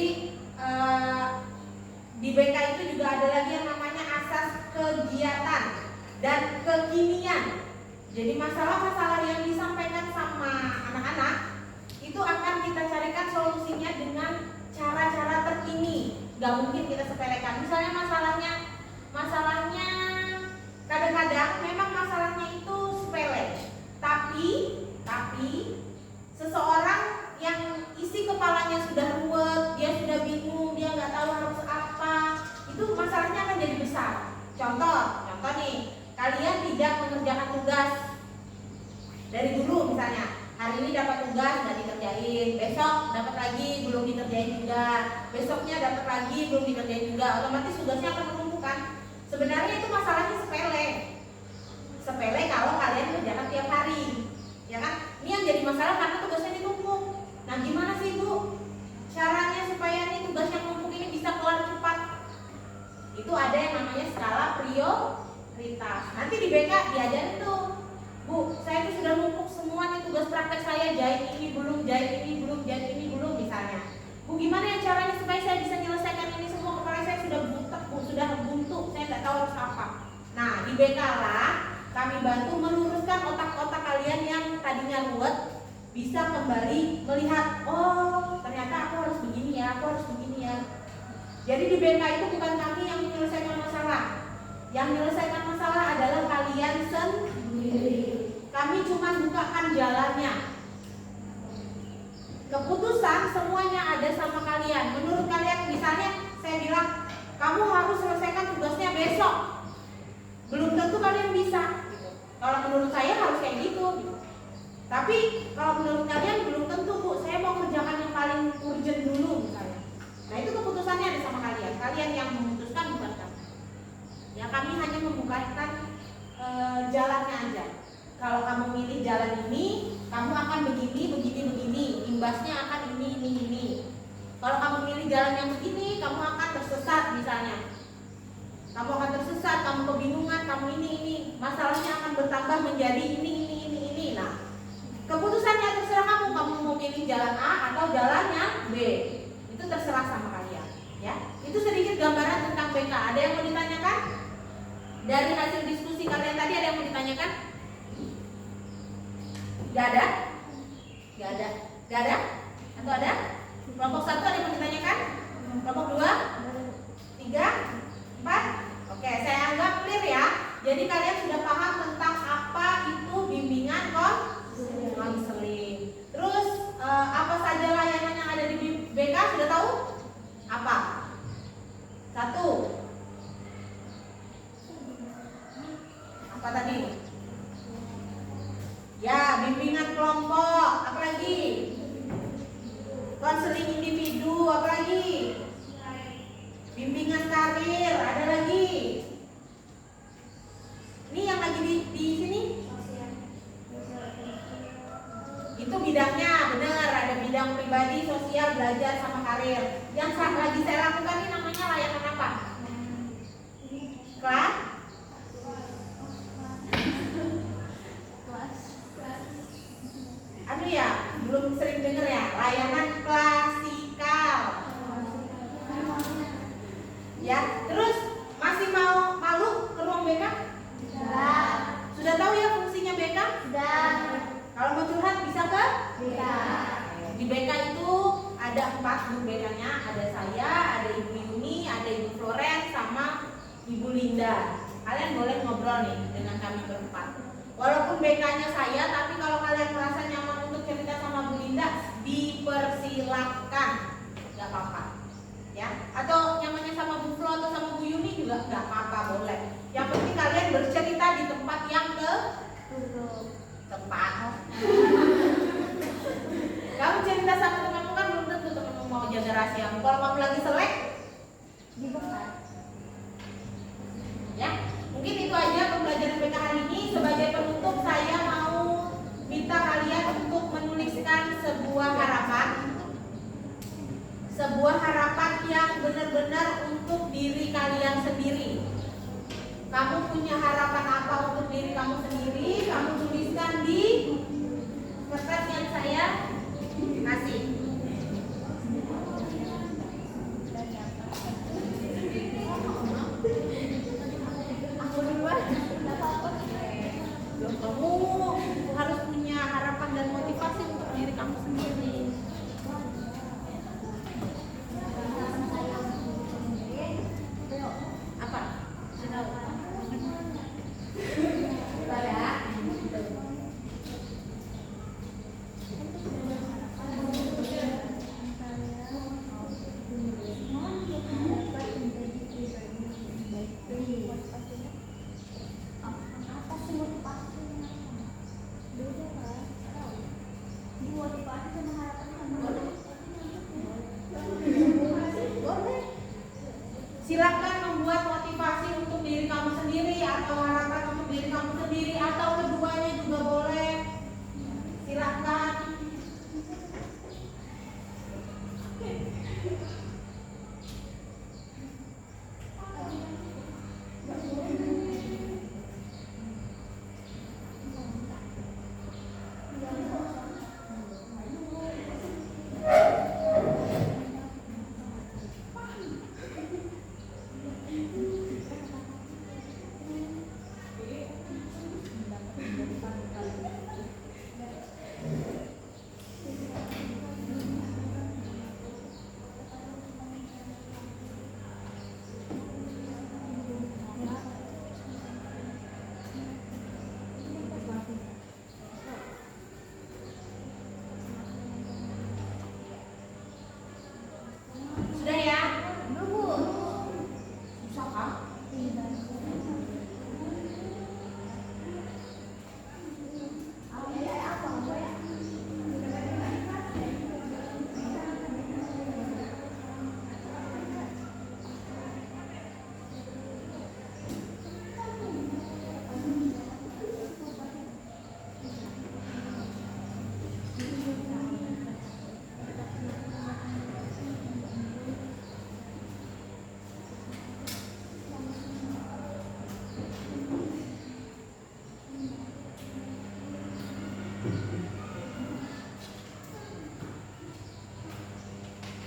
di BK itu juga ada lagi yang namanya asas kegiatan dan kekinian. Jadi masalah-masalah yang disampaikan sama anak-anak itu akan kita carikan solusinya dengan cara-cara terkini. Gak mungkin kita sepelekan. Misalnya masalahnya kadang-kadang memang masalahnya itu sepele, tapi seseorang yang isi Contoh nih, kalian tidak mengerjakan tugas dari dulu misalnya. Hari ini dapat tugas nggak dikerjain, besok dapat lagi belum dikerjain juga, besoknya dapat lagi belum dikerjain juga, otomatis tugasnya akan menumpuk kan. Sebenarnya itu masalahnya sepele kalau kalian kerjakan tiap hari, ya kan? Ini yang jadi masalah karena tugasnya ditumpuk. Nah, gimana sih Bu caranya supaya nih tugas yang numpuk ini bisa kelar cepat? Itu ada yang namanya skala prioritas. Nanti di BK diajarin tuh, Bu, saya tuh sudah numpuk semua nih tugas praktek saya, jahit ini belum, jahit ini belum, jahit ini belum misalnya. Bu, gimana ya caranya supaya saya bisa menyelesaikan ini semua? Kepala saya sudah butek, Bu, sudah buntu, saya nggak tahu harus apa. Nah, di BK lah kami bantu meluruskan otak-otak kalian yang tadinya ruwet, bisa kembali melihat, oh ternyata aku harus begini ya, aku harus begini ya. Jadi di BK itu bukan kami yang menyelesaikan masalah. Yang menyelesaikan masalah adalah kalian sendiri. Kami cuma bukakan jalannya. Keputusan semuanya ada sama kalian. Menurut kalian, misalnya saya bilang, kamu harus selesaikan tugasnya besok. Belum tentu kalian bisa. Kalau menurut saya harus kayak gitu. Tapi kalau menurut kalian belum tentu, Bu, saya mau kerjakan yang paling urgent dulu misalnya. Nah, itu keputusannya ada sama kalian. Kalian yang memutuskan, bukan kami. Ya, kami hanya membukakan jalannya aja. Kalau kamu milih jalan ini, kamu akan begini, begini, begini. Imbasnya akan ini. Kalau kamu milih jalan yang begini, kamu akan tersesat misalnya. Kamu akan tersesat, kamu kebingungan, kamu ini. Masalahnya akan bertambah menjadi ini. Nah, keputusannya terserah kamu. Kamu mau pilih jalan A atau jalannya B. Itu terserah sama kalian, ya. Itu sedikit gambaran tentang BK. Ada yang mau ditanyakan? Dari hasil diskusi kalian tadi ada yang mau ditanyakan? Gak ada? Atau ada? Kelompok 1 ada yang mau ditanyakan? Kelompok 2? 3? 4? Oke, saya anggap clear ya. Jadi kalian sudah paham tentang apa itu bimbingan konseling. Terus apa saja layanan yang ada di BK sudah tahu? Apa? 1. Apa tadi? Ya, bimbingan kelompok. Apa lagi? Konseling individu. Apa lagi? Bimbingan karir. Ada lagi? Ini yang lagi di sini? Itu bidangnya, benar. Ada bidang pribadi, sosial, belajar, sama karir. Yang lagi saya lakukan ini namanya layanan apa? Kelas? Anu ya, belum sering dengar ya, layanan klasikal. Ya, terus masih malu ke ruang BK? Sudah tahu ya fungsinya BK? Kalau mau curhat bisa ke? Di BK itu ada 4 guru BK-nya, ada saya, ada Ibu Yuni, ada Ibu Florence, sama Ibu Linda. Kalian boleh ngobrol nih dengan kami berempat. Walaupun BK-nya saya, tapi kalau kalian merasa nyaman untuk cerita sama Bu Linda, dipersilahkan, nggak apa-apa, ya. Atau nyamannya sama Bu Flo atau sama Bu Yuni juga nggak apa-apa, boleh. Yang penting kalian bercerita di tempat yang tempat. Kamu cerita sama temanmu kan belum tentu temanmu mau jaga rahasia. Kalau kamu lagi selek, dibongkar. Ya, mungkin itu aja pembelajaran BK hari ini. Sebagai penutup, saya mau minta kalian untuk menuliskan sebuah harapan yang benar-benar untuk diri kalian sendiri. Kamu punya harapan apa untuk diri kamu sendiri? Kamu tuliskan di kertas yang saya kasih. Kamu harus punya harapan dan motivasi untuk diri kamu sendiri. Apa? Sudah. Silakan membuat motivasi untuk diri kamu sendiri atau harapan untuk diri kamu sendiri atau keduanya juga boleh. Silakan. Sudah ya? Susah kan?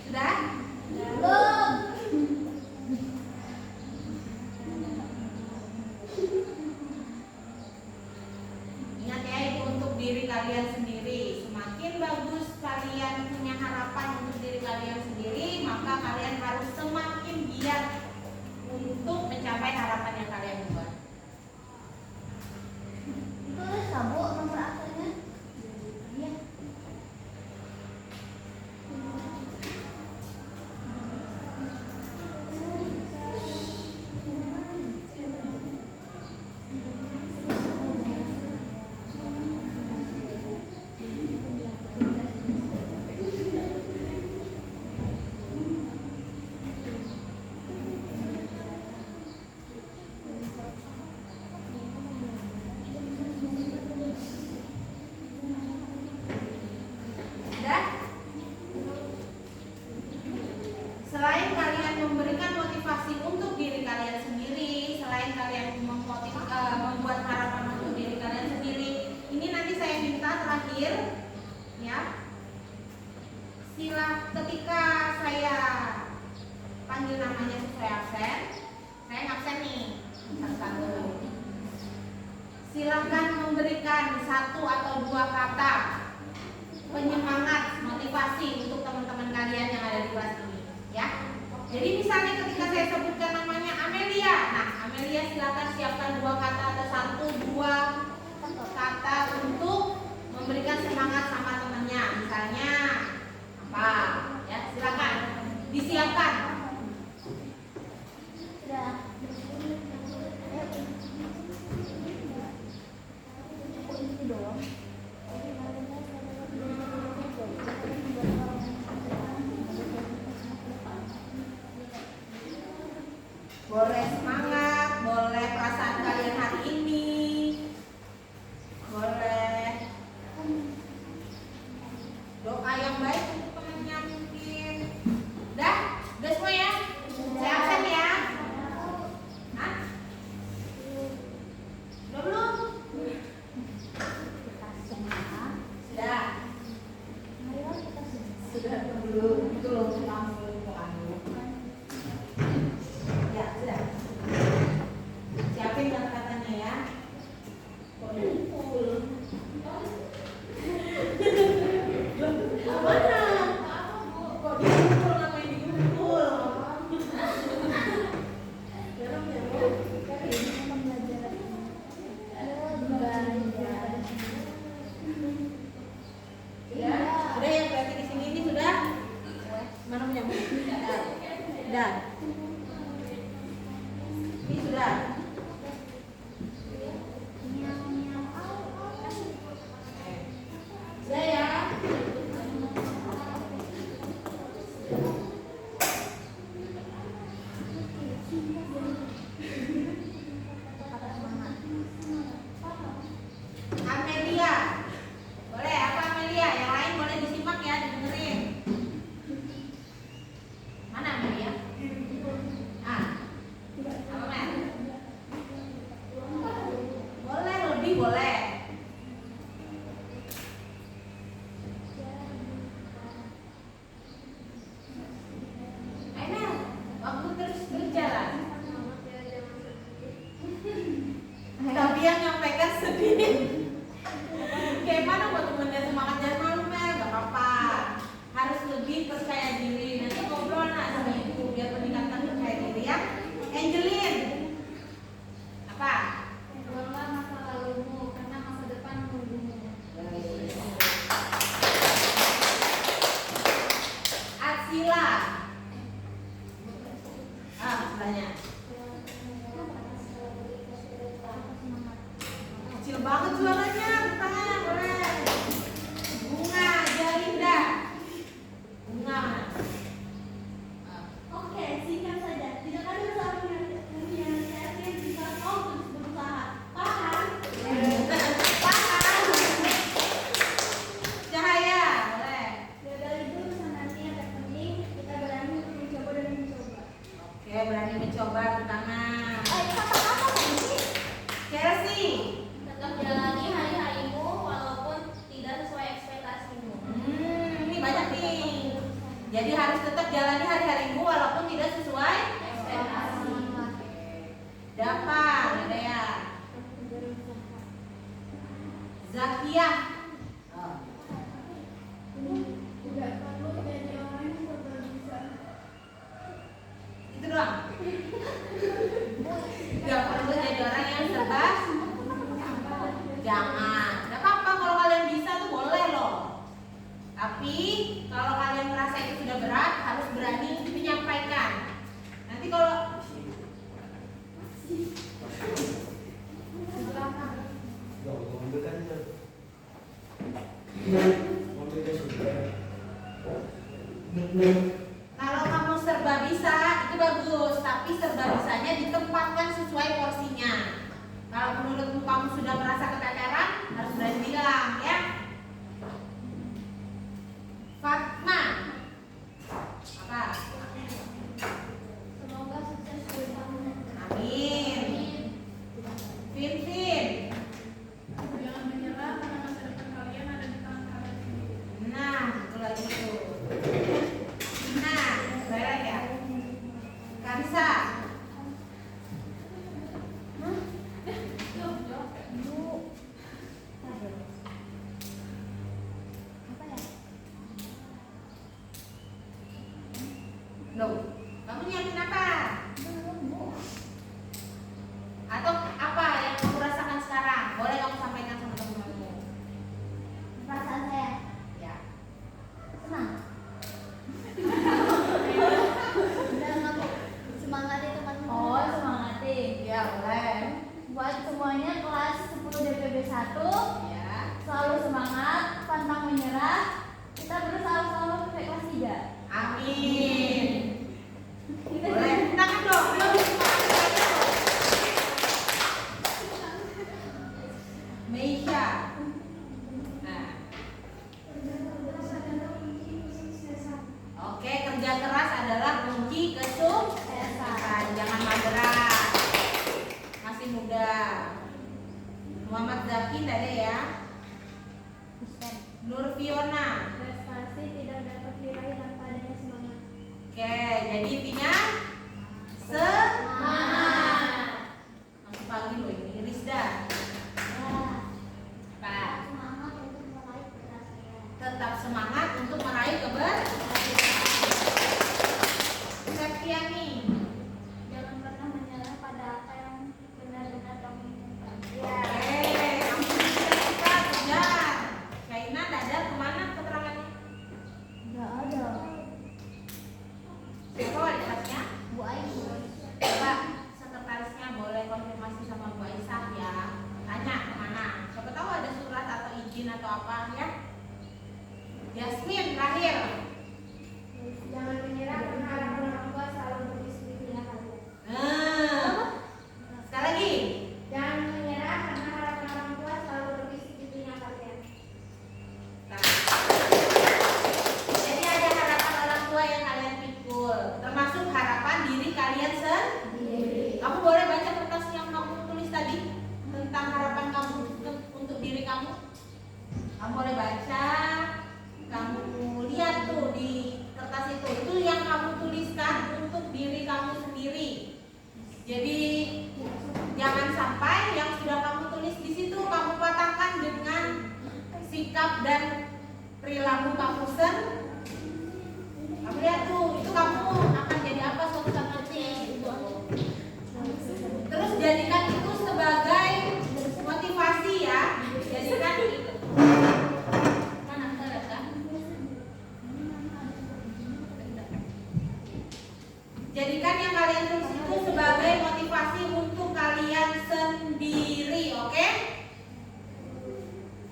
Sudah? Ingat ya, itu untuk diri kalian sendiri. Semakin bagus kalian punya harapan untuk diri kalian sendiri, maka kalian harus semakin giat untuk mencapai harapan yang kalian buat. Sudah? Selain kalian memberikan motivasi untuk diri kalian sendiri, selain kalian membuat harapan untuk diri kalian sendiri, ini nanti saya minta terakhir, ya. Sila ketika saya panggil namanya sesuai absen, saya absen nih satu-satu. Silakan memberikan satu atau dua kata penyemangat, motivasi untuk teman-teman kalian yang ada di kelas ini, ya. Jadi misalnya ketika saya sebutkan namanya Amelia, nah Amelia silakan siapkan dua kata atau satu dua kata untuk memberikan semangat sama temannya. Misalnya apa? Ya, silakan disiapkan. Boleh semangat, boleh perasaan kalian hari ini, boleh doa yang baik untuk temannya mungkin. Udah semua ya? Saya absen ya? Hah? Udah belum? Sudah? Sudah belum? Belum langsung ke anu. Ya, sudah. Siapin kata-katanya ya. Kok dikumpul? Mana? Kok dikumpul? Ngapain dikumpul? Ya, sudah ya, berarti di sini ini sudah. Mana punya buku? Sudah. Ini sudah. Sudah ya. Jadi harus tetap jalani hari-harimu walaupun tidak sesuai ekspektasi. Dapat, ada ya. Zakiah. Tidak perlu jadi orang yang serba bisa. Itu doang. Gak perlu jadi orang yang serba. Jangan. Gak apa-apa kalau kalian bisa tuh boleh loh. Tapi kalau kalian merasa itu sudah berat, harus berani menyampaikan. Nanti kalau kalau kamu serba bisa itu bagus, tapi serba bisanya ditempatkan sesuai porsinya. Kalau menurutmu kamu sudah merasa keteteran, harus berani bilang ya. Fatma, apa? Semoga sukses di tahun. Amin. Fin. Jangan menyerah karena masa depan kalian ada di tangan kalian sendiri. Nah, betul lagi itu. Nah, beres ya. Kansa. Loh, kamu nyiapin apa? Atau apa yang kamu rasakan sekarang? Boleh kamu sampaikan sama teman-temanmu. Perasaan saya Ya. senang. Dan aku semangati teman-teman. Oh, semangati. Ya, boleh. Buat semuanya kelas 10 DPB 1 Ya. selalu semangat, pantang menyerah. Kita berusaha selalu sampai kelas 3. Amin. Boleh. Tangan dong. Ayo, semangat dong. Meisha. Nah. Oke, kerja keras adalah kunci kesuksesan. Jangan mageran. Masih muda. Muhammad Zaki tadi ya. Nur Fiona. Prestasi tidak dapat diraih tanpa adanya semangat. Oke, jadi intinya semangat. Masih pagi loh ini. Rizda. Apa? Semangat untuk meraih keberhasilan. Tetap semangat untuk meraih keberhasilan. Septiani. Jangan pernah menyerah pada apa yang benar-benar kamu inginkan. Oke, kamu bisa kita kejar. Shaina, Dadar kemana keterangannya? Enggak ada. Siapa wali kelasnya? Bu Aisyah. Coba sekretarisnya boleh konfirmasi sama Bu Aisyah ya. Tanya kemana? Siapa tahu ada surat atau izin atau apa ya. Yasmin terakhir. Jangan menyerah karena harapan orang tua selalu berdisiplin kalian. Sekali lagi. Jangan menyerah karena harapan orang tua selalu berdisiplin kalian. Nah. Jadi ada harapan orang tua yang kalian pikul, termasuk harapan diri kalian sendiri. Kamu boleh baca kertas yang kamu tulis tadi tentang harapan kamu untuk diri kamu. Kamu boleh baca, kamu lihat tuh di kertas itu yang kamu tuliskan untuk diri kamu sendiri. Jadi jangan sampai yang sudah kamu tulis di situ kamu patahkan dengan sikap dan perilaku kamu sendiri. Kamu lihat tuh, itu kamu akan jadi apa suatu saat nanti. Terus jadikan itu sebagai motivasi ya. Jadikan itu. Mana kita kan? Jadikan yang kalian tulis itu sebagai motivasi untuk kalian sendiri, oke?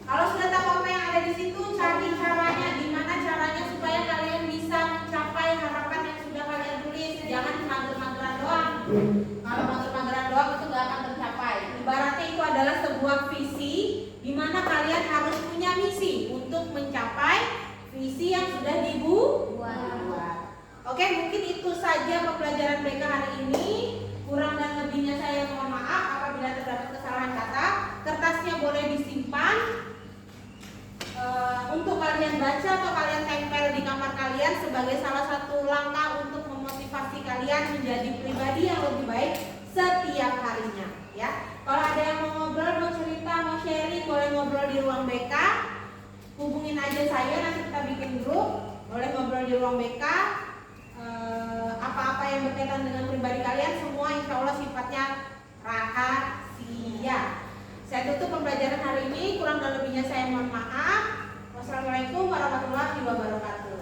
Kalau sudah tahu apa yang ada di situ, cari caranya, gimana caranya supaya kalian bisa mencapai harapan yang sudah kalian tulis. Jangan mager-mageran doang. Kalau mager-mageran doang itu gak akan tercapai. Ibaratnya itu adalah sebuah visi, di mana kalian harus punya misi untuk mencapai visi yang sudah dibuat. Oke, mungkin itu saja pembelajaran BK hari ini. Kurang dan lebihnya saya kalian sebagai salah satu langkah untuk memotivasi kalian menjadi pribadi yang lebih baik setiap harinya ya. Kalau ada yang mau ngobrol, mau cerita, mau sharing, boleh ngobrol di ruang BK. Hubungin aja saya, nanti kita bikin grup. Boleh ngobrol di ruang BK. Apa-apa yang berkaitan dengan pribadi kalian semua insya Allah sifatnya rahasia. Saya tutup pembelajaran hari ini, kurang dan lebihnya saya mohon maaf. Wassalamualaikum warahmatullahi wabarakatuh.